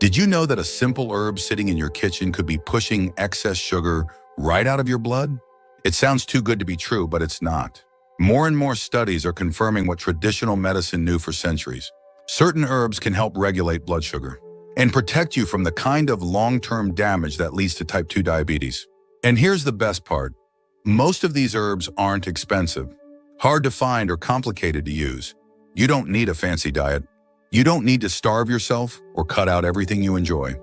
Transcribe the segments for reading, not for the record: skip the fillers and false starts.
Did you know that a simple herb sitting in your kitchen could be pushing excess sugar right out of your blood? It sounds too good to be true, but it's not. More and more studies are confirming what traditional medicine knew for centuries. Certain herbs can help regulate blood sugar and protect you from the kind of long-term damage that leads to type 2 diabetes. And here's the best part. Most of these herbs aren't expensive, hard to find, or complicated to use. You don't need a fancy diet. You don't need to starve yourself or cut out everything you enjoy.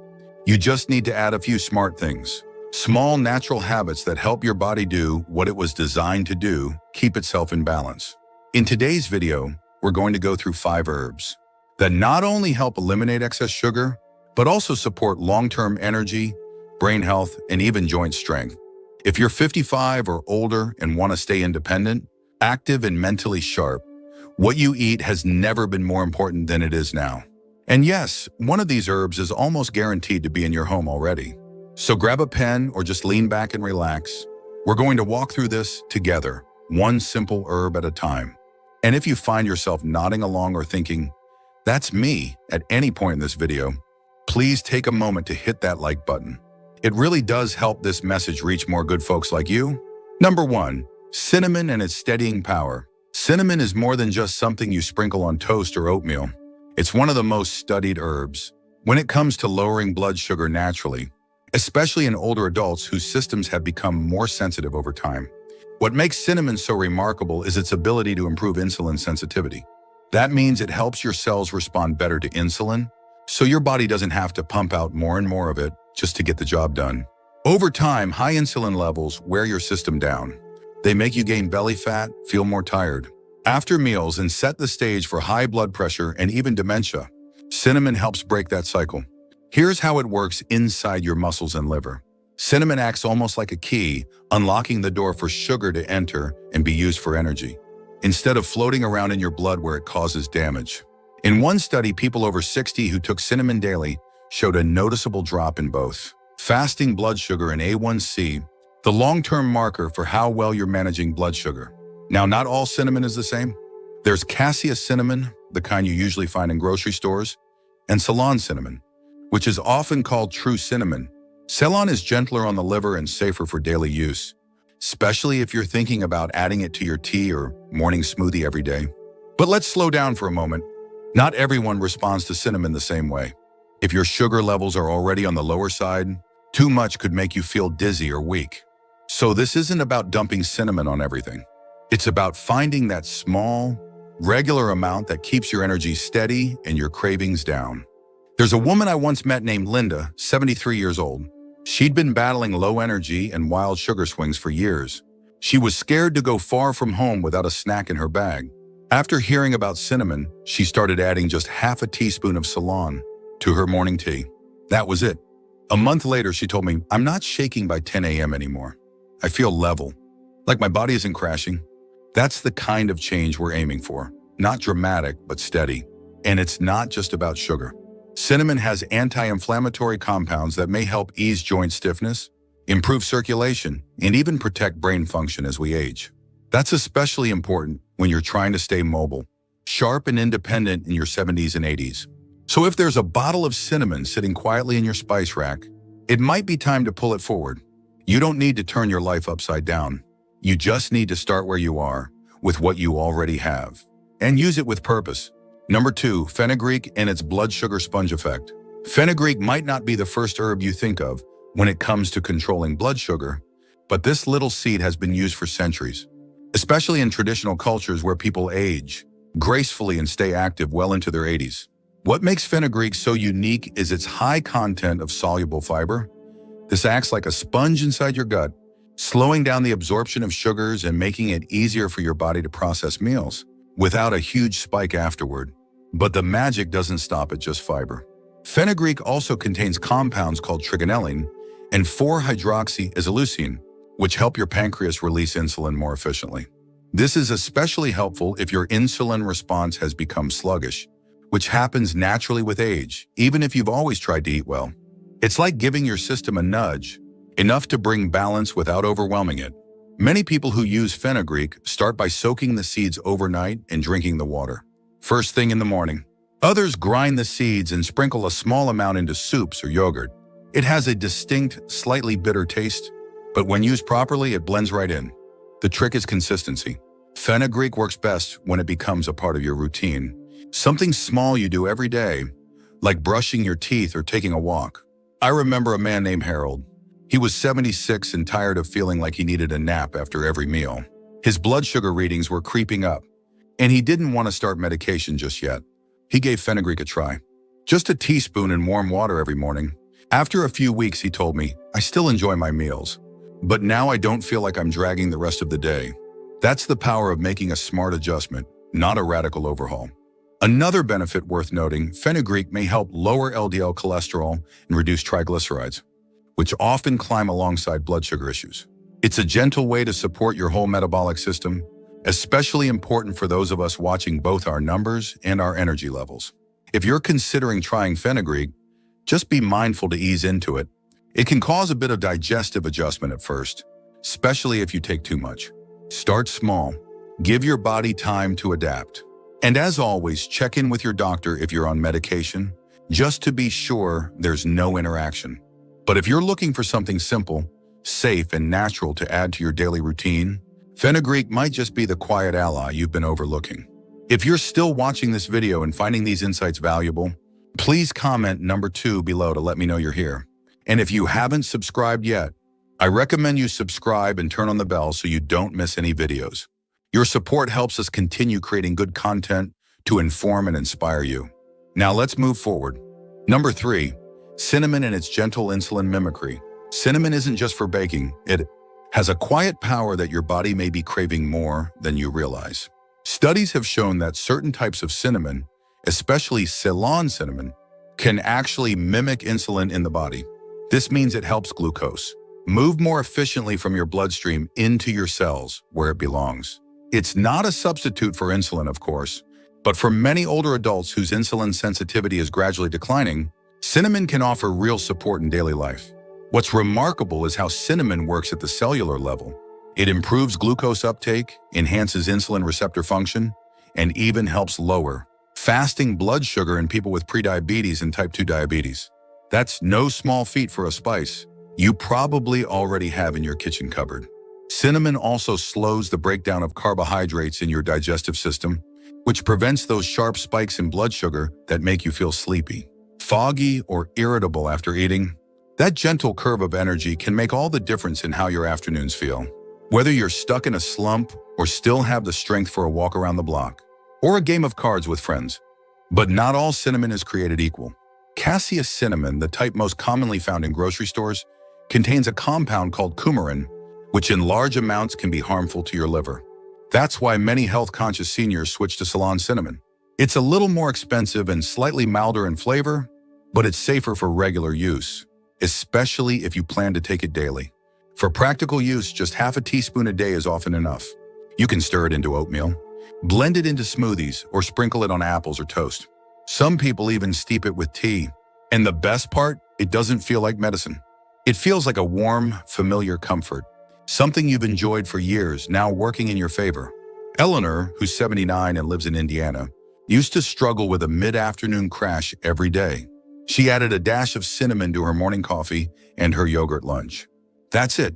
You just need to add a few smart things. Small natural habits that help your body do what it was designed to do, keep itself in balance. In today's video, we're going to go through 5 herbs that not only help eliminate excess sugar, but also support long-term energy, brain health, and even joint strength. If you're 55 or older and want to stay independent, active, and mentally sharp, what you eat has never been more important than it is now. And yes, one of these herbs is almost guaranteed to be in your home already. So grab a pen or just lean back and relax. We're going to walk through this together, one simple herb at a time. And if you find yourself nodding along or thinking, "That's me," at any point in this video, please take a moment to hit that like button. It really does help this message reach more good folks like you. Number 1, cinnamon and its steadying power. Cinnamon is more than just something you sprinkle on toast or oatmeal. It's one of the most studied herbs when it comes to lowering blood sugar naturally, especially in older adults whose systems have become more sensitive over time. What makes cinnamon so remarkable is its ability to improve insulin sensitivity. That means it helps your cells respond better to insulin, so your body doesn't have to pump out more and more of it just to get the job done. Over time, high insulin levels wear your system down. They make you gain belly fat, feel more tired after meals, and set the stage for high blood pressure and even dementia. Cinnamon helps break that cycle. Here's how it works inside your muscles and liver. Cinnamon acts almost like a key, unlocking the door for sugar to enter and be used for energy, instead of floating around in your blood where it causes damage. In one study, people over 60 who took cinnamon daily showed a noticeable drop in both fasting blood sugar and A1C, the long-term marker for how well you're managing blood sugar. Now, not all cinnamon is the same. There's cassia cinnamon, the kind you usually find in grocery stores, and Ceylon cinnamon, which is often called true cinnamon. Ceylon is gentler on the liver and safer for daily use, especially if you're thinking about adding it to your tea or morning smoothie every day. But let's slow down for a moment. Not everyone responds to cinnamon the same way. If your sugar levels are already on the lower side, too much could make you feel dizzy or weak. So this isn't about dumping cinnamon on everything. It's about finding that small, regular amount that keeps your energy steady and your cravings down. There's a woman I once met named Linda, 73 years old. She'd been battling low energy and wild sugar swings for years. She was scared to go far from home without a snack in her bag. After hearing about cinnamon, she started adding just half a teaspoon of Ceylon to her morning tea. That was it. A month later, she told me, "I'm not shaking by 10 a.m. anymore. I feel level, like my body isn't crashing." That's the kind of change we're aiming for. Not dramatic, but steady. And it's not just about sugar. Cinnamon has anti-inflammatory compounds that may help ease joint stiffness, improve circulation, and even protect brain function as we age. That's especially important when you're trying to stay mobile, sharp, and independent in your 70s and 80s. So if there's a bottle of cinnamon sitting quietly in your spice rack, it might be time to pull it forward. You don't need to turn your life upside down. You just need to start where you are, with what you already have, and use it with purpose. Number 2, fenugreek and its blood sugar sponge effect. Fenugreek might not be the first herb you think of when it comes to controlling blood sugar, but this little seed has been used for centuries, especially in traditional cultures where people age gracefully and stay active well into their 80s. What makes fenugreek so unique is its high content of soluble fiber. This acts like a sponge inside your gut, slowing down the absorption of sugars and making it easier for your body to process meals without a huge spike afterward. But the magic doesn't stop at just fiber. Fenugreek also contains compounds called trigonelline and 4-hydroxyisoleucine, which help your pancreas release insulin more efficiently. This is especially helpful if your insulin response has become sluggish, which happens naturally with age, even if you've always tried to eat well. It's like giving your system a nudge, enough to bring balance without overwhelming it. Many people who use fenugreek start by soaking the seeds overnight and drinking the water first thing in the morning. Others grind the seeds and sprinkle a small amount into soups or yogurt. It has a distinct, slightly bitter taste, but when used properly, it blends right in. The trick is consistency. Fenugreek works best when it becomes a part of your routine. Something small you do every day, like brushing your teeth or taking a walk. I remember a man named Harold. He was 76 and tired of feeling like he needed a nap after every meal. His blood sugar readings were creeping up, and he didn't want to start medication just yet. He gave fenugreek a try. Just a teaspoon in warm water every morning. After a few weeks, he told me, I still enjoy my meals, but now I don't feel like I'm dragging the rest of the day. That's the power of making a smart adjustment, not a radical overhaul. Another benefit worth noting, fenugreek may help lower LDL cholesterol and reduce triglycerides, which often climb alongside blood sugar issues. It's a gentle way to support your whole metabolic system, especially important for those of us watching both our numbers and our energy levels. If you're considering trying fenugreek, just be mindful to ease into it. It can cause a bit of digestive adjustment at first, especially if you take too much. Start small. Give your body time to adapt. And as always, check in with your doctor if you're on medication, just to be sure there's no interaction. But if you're looking for something simple, safe, and natural to add to your daily routine, fenugreek might just be the quiet ally you've been overlooking. If you're still watching this video and finding these insights valuable, please comment number 2 below to let me know you're here. And if you haven't subscribed yet, I recommend you subscribe and turn on the bell so you don't miss any videos. Your support helps us continue creating good content to inform and inspire you. Now let's move forward. Number 3, cinnamon and its gentle insulin mimicry. Cinnamon isn't just for baking. It has a quiet power that your body may be craving more than you realize. Studies have shown that certain types of cinnamon, especially Ceylon cinnamon, can actually mimic insulin in the body. This means it helps glucose move more efficiently from your bloodstream into your cells where it belongs. It's not a substitute for insulin, of course, but for many older adults whose insulin sensitivity is gradually declining, cinnamon can offer real support in daily life. What's remarkable is how cinnamon works at the cellular level. It improves glucose uptake, enhances insulin receptor function, and even helps lower fasting blood sugar in people with prediabetes and type 2 diabetes. That's no small feat for a spice you probably already have in your kitchen cupboard. Cinnamon also slows the breakdown of carbohydrates in your digestive system, which prevents those sharp spikes in blood sugar that make you feel sleepy, foggy, or irritable after eating. That gentle curve of energy can make all the difference in how your afternoons feel. Whether you're stuck in a slump or still have the strength for a walk around the block, or a game of cards with friends. But not all cinnamon is created equal. Cassia cinnamon, the type most commonly found in grocery stores, contains a compound called coumarin, which in large amounts can be harmful to your liver. That's why many health-conscious seniors switch to Ceylon cinnamon. It's a little more expensive and slightly milder in flavor, but it's safer for regular use, especially if you plan to take it daily. For practical use, just half a teaspoon a day is often enough. You can stir it into oatmeal, blend it into smoothies, or sprinkle it on apples or toast. Some people even steep it with tea. And the best part, it doesn't feel like medicine. It feels like a warm, familiar comfort, something you've enjoyed for years, now working in your favor. Eleanor, who's 79 and lives in Indiana, used to struggle with a mid-afternoon crash every day. She added a dash of cinnamon to her morning coffee and her yogurt lunch. That's it.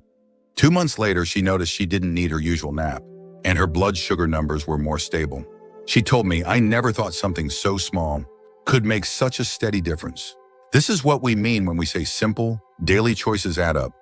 2 months later, she noticed she didn't need her usual nap, and her blood sugar numbers were more stable. She told me, I never thought something so small could make such a steady difference. This is what we mean when we say simple, daily choices add up.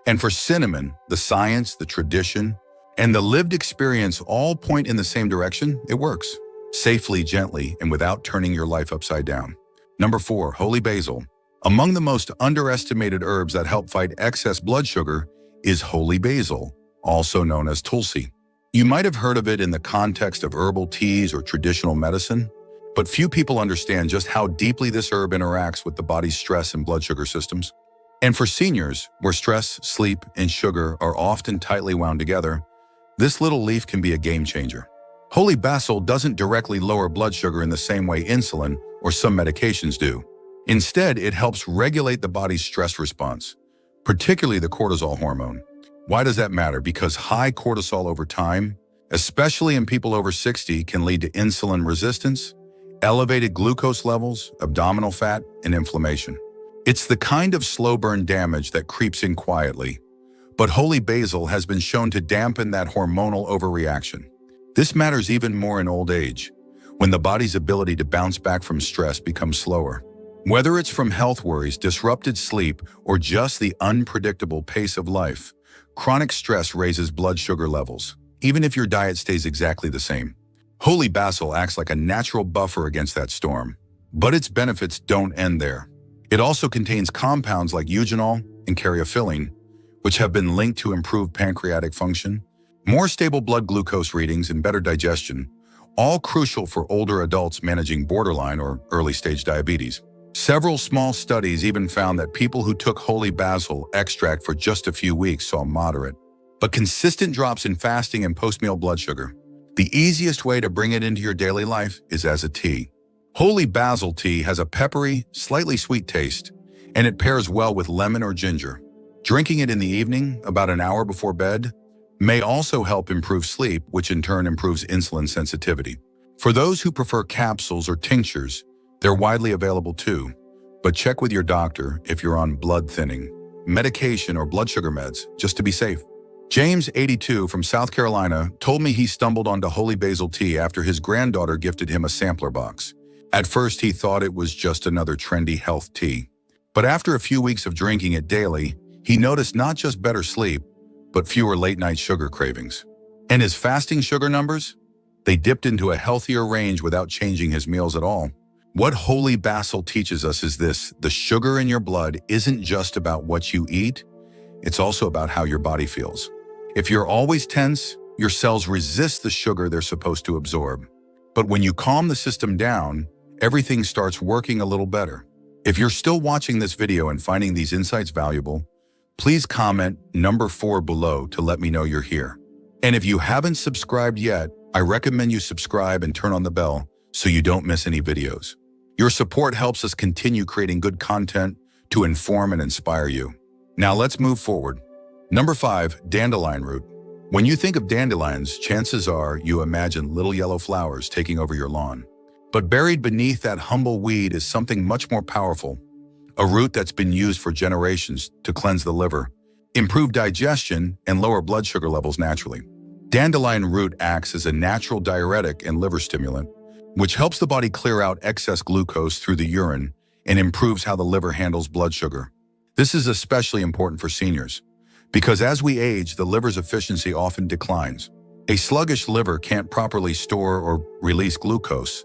And for cinnamon, the science, the tradition, and the lived experience all point in the same direction. It works safely, gently, and without turning your life upside down. Number 4, holy basil. Among the most underestimated herbs that help fight excess blood sugar is holy basil, also known as tulsi. You might have heard of it in the context of herbal teas or traditional medicine, but few people understand just how deeply this herb interacts with the body's stress and blood sugar systems. And for seniors, where stress, sleep, and sugar are often tightly wound together, this little leaf can be a game changer. Holy basil doesn't directly lower blood sugar in the same way insulin or some medications do. Instead, it helps regulate the body's stress response, particularly the cortisol hormone. Why does that matter? Because high cortisol over time, especially in people over 60, can lead to insulin resistance, elevated glucose levels, abdominal fat, and inflammation. It's the kind of slow burn damage that creeps in quietly, but holy basil has been shown to dampen that hormonal overreaction. This matters even more in old age, when the body's ability to bounce back from stress becomes slower. Whether it's from health worries, disrupted sleep, or just the unpredictable pace of life, chronic stress raises blood sugar levels, even if your diet stays exactly the same. Holy basil acts like a natural buffer against that storm. But its benefits don't end there. It also contains compounds like eugenol and caryophyllene, which have been linked to improved pancreatic function, more stable blood glucose readings, and better digestion, all crucial for older adults managing borderline or early-stage diabetes. Several small studies even found that people who took holy basil extract for just a few weeks saw moderate, but consistent drops in fasting and post-meal blood sugar. The easiest way to bring it into your daily life is as a tea. Holy basil tea has a peppery, slightly sweet taste, and it pairs well with lemon or ginger. Drinking it in the evening, about an hour before bed, may also help improve sleep, which in turn improves insulin sensitivity. For those who prefer capsules or tinctures, they're widely available too, but check with your doctor if you're on blood thinning, medication, or blood sugar meds, just to be safe. James, 82, from South Carolina, told me he stumbled onto holy basil tea after his granddaughter gifted him a sampler box. At first, he thought it was just another trendy health tea. But after a few weeks of drinking it daily, he noticed not just better sleep, but fewer late-night sugar cravings. And his fasting sugar numbers? They dipped into a healthier range without changing his meals at all. What holy basil teaches us is this: the sugar in your blood isn't just about what you eat, it's also about how your body feels. If you're always tense, your cells resist the sugar they're supposed to absorb. But when you calm the system down, everything starts working a little better. If you're still watching this video and finding these insights valuable, please comment number 4 below to let me know you're here. And if you haven't subscribed yet, I recommend you subscribe and turn on the bell so you don't miss any videos. Your support helps us continue creating good content to inform and inspire you. Now let's move forward. Number 5, dandelion root. When you think of dandelions, chances are you imagine little yellow flowers taking over your lawn. But buried beneath that humble weed is something much more powerful, a root that's been used for generations to cleanse the liver, improve digestion, and lower blood sugar levels naturally. Dandelion root acts as a natural diuretic and liver stimulant, which helps the body clear out excess glucose through the urine and improves how the liver handles blood sugar. This is especially important for seniors, because as we age, the liver's efficiency often declines. A sluggish liver can't properly store or release glucose,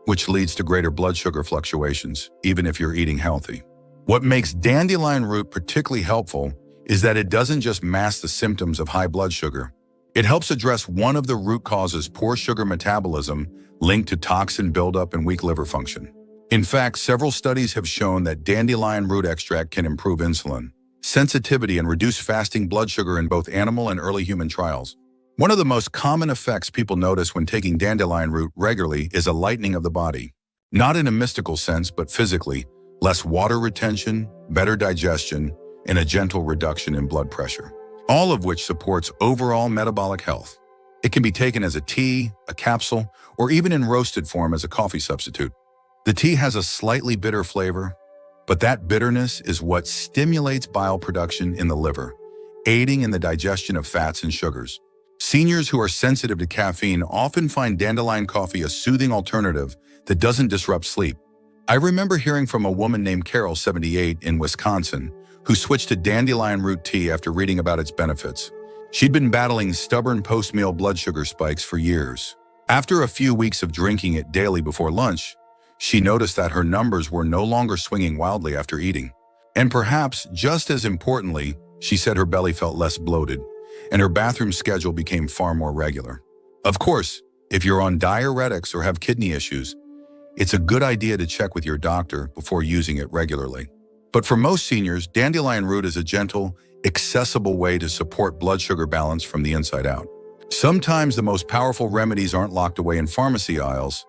which leads to greater blood sugar fluctuations, even if you're eating healthy. What makes dandelion root particularly helpful is that it doesn't just mask the symptoms of high blood sugar. It helps address one of the root causes: poor sugar metabolism linked to toxin buildup and weak liver function. In fact, several studies have shown that dandelion root extract can improve insulin sensitivity and reduce fasting blood sugar in both animal and early human trials. One of the most common effects people notice when taking dandelion root regularly is a lightening of the body. Not in a mystical sense, but physically: less water retention, better digestion, and a gentle reduction in blood pressure, all of which supports overall metabolic health. It can be taken as a tea, a capsule, or even in roasted form as a coffee substitute. The tea has a slightly bitter flavor, but that bitterness is what stimulates bile production in the liver, aiding in the digestion of fats and sugars. Seniors who are sensitive to caffeine often find dandelion coffee a soothing alternative that doesn't disrupt sleep. I remember hearing from a woman named Carol, 78, in Wisconsin, who switched to dandelion root tea after reading about its benefits. She'd been battling stubborn post-meal blood sugar spikes for years. After a few weeks of drinking it daily before lunch, she noticed that her numbers were no longer swinging wildly after eating. And perhaps just as importantly, she said her belly felt less bloated, and her bathroom schedule became far more regular. Of course, if you're on diuretics or have kidney issues, it's a good idea to check with your doctor before using it regularly. But for most seniors, dandelion root is a gentle, accessible way to support blood sugar balance from the inside out. Sometimes the most powerful remedies aren't locked away in pharmacy aisles.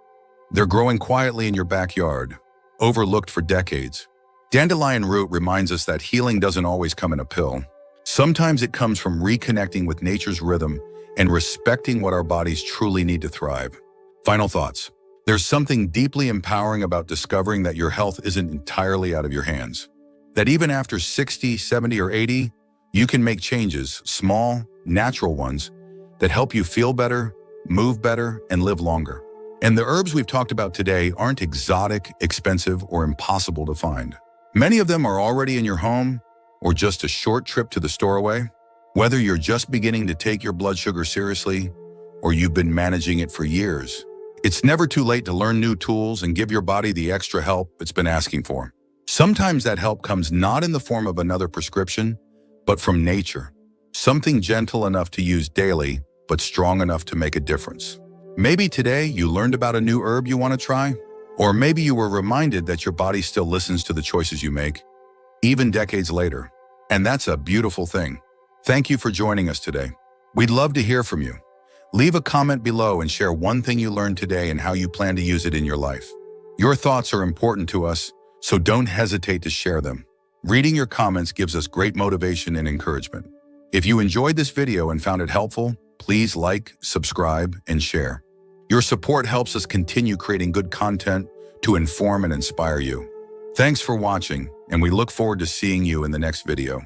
They're growing quietly in your backyard, overlooked for decades. Dandelion root reminds us that healing doesn't always come in a pill. Sometimes it comes from reconnecting with nature's rhythm and respecting what our bodies truly need to thrive. Final thoughts. There's something deeply empowering about discovering that your health isn't entirely out of your hands. That even after 60, 70, or 80, you can make changes, small, natural ones, that help you feel better, move better, and live longer. And the herbs we've talked about today aren't exotic, expensive, or impossible to find. Many of them are already in your home or just a short trip to the store away. Whether you're just beginning to take your blood sugar seriously or you've been managing it for years, it's never too late to learn new tools and give your body the extra help it's been asking for. Sometimes that help comes not in the form of another prescription, but from nature. Something gentle enough to use daily, but strong enough to make a difference. Maybe today you learned about a new herb you want to try, or maybe you were reminded that your body still listens to the choices you make, even decades later. And that's a beautiful thing. Thank you for joining us today. We'd love to hear from you. Leave a comment below and share one thing you learned today and how you plan to use it in your life. Your thoughts are important to us, so don't hesitate to share them. Reading your comments gives us great motivation and encouragement. If you enjoyed this video and found it helpful, please like, subscribe, and share. Your support helps us continue creating good content to inform and inspire you. Thanks for watching, and we look forward to seeing you in the next video.